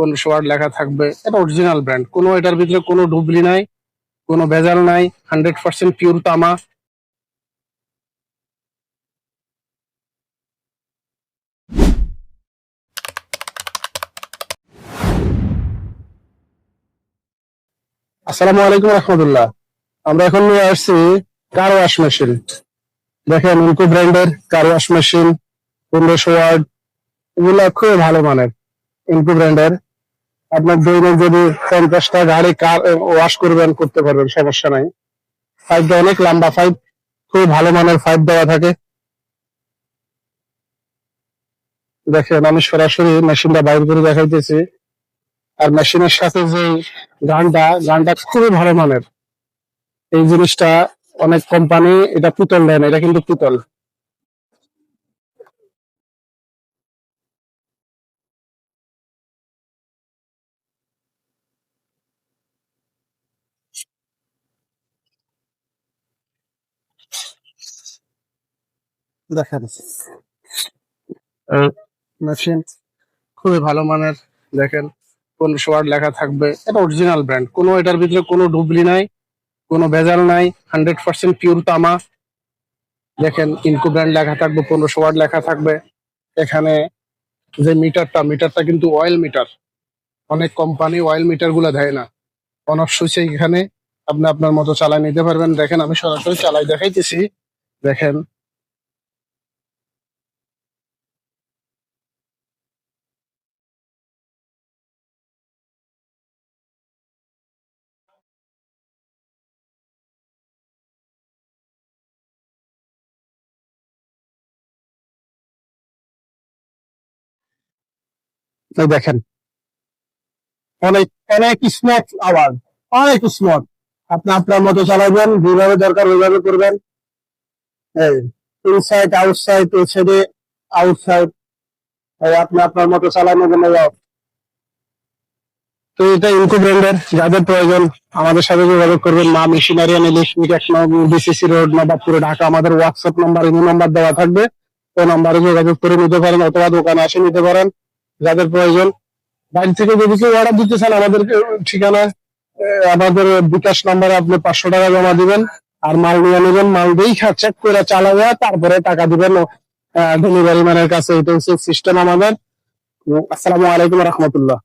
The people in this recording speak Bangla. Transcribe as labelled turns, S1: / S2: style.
S1: 1500 ওয়াট লেখা থাকবে। এটা অরিজিনাল ব্র্যান্ড, কোনো এটার ভিতরে কোনো ডুবলি নাই, কোনো ভেজাল নাই, 100% পিওর তামা। আসসালামু আলাইকুম রহমতুল্লাহ। আমরা এখন নিয়ে আসছি কার ওয়াশ মেশিন। দেখেন ইনকো ব্র্যান্ডের কার ওয়াশ মেশিন, 1500 ওয়াট, এগুলো খুবই ভালো মানের। ইনকো ব্র্যান্ডের আপনার দৈনিক যদি 50টা গাড়ি কার ওয়াশ করতে পারবেন, সমস্যা নাই। পাইপটা অনেক লম্বা পাইপ, খুবই ভালো মানের পাইপ দেওয়া থাকে। দেখেন আমি সরাসরি মেশিনটা বাইর করে দেখাইতেছি। আর মেশিনের সাথে যে গানটা খুবই ভালো মানের। এই জিনিসটা অনেক কোম্পানি এটা পিতল দেয় না, এটা কিন্তু পিতল। দেখেন মেশিন খুবই ভালো মানের। দেখেন 1500 ওয়াট লেখা থাকবে। এটা অরিজিনাল ব্র্যান্ড, কোনো এটার ভিতরে কোনো ডুবলি নাই, কোনো ভেজাল নাই, 100% পিওর তামা। দেখেন ইনকো ব্র্যান্ড লেখা থাকবে, 1500 ওয়াট লেখা থাকবে। এখানে যে মিটারটা কিন্তু অয়েল মিটার। অনেক কোম্পানি অয়েল মিটার গুলা দেয় না, অন অফ সুইচে এখানে আপনি আপনার মতো চালাই নিতে পারবেন। দেখেন আমি সরাসরি চালাই দেখাইতেছি। দেখেন এই দেখেন অনেক অনেক স্মুথ আওয়াজ, অনেক স্মুথ। আপনি আপনার মতো চালাবেন, যেভাবে দরকার ওইভাবে করবেন। এই ইনসাইড আউটসাইড, এই সাইডে আউটসাইড, আপনি আপনার মতো চালানো জন্য। তো এটা ইনকো ব্র্যান্ডের, যাদের প্রয়োজন আমাদের সাথে যোগাযোগ করবেন। মা মেশিনারি অ্যান্ড ইলেকট্রিক, 1 নং ডিসিসি রোড, নবাবপুর, ঢাকা। আমাদের হোয়াটসঅ্যাপ নাম্বার, ইমো নাম্বার দেওয়া থাকবে। ওই নাম্বারে যোগাযোগ করে নিতে পারেন, অথবা দোকানে এসে নিতে পারেন যাদের প্রয়োজন। বাইরে থেকে যদি কেউ অর্ডার দিতে চান, আমাদের ঠিকানা আমাদের বিকাশ নাম্বারে আপনি 500 টাকা জমা দিবেন। আর মাল নিয়ে নেবেন, মাল দিয়েই চেক করে চালাবে, তারপরে টাকা দিবেন ডেলিভারি ম্যানের কাছে। এটা হচ্ছে সিস্টেম আমাদের। আসসালামু আলাইকুম রহমতুল্লাহ।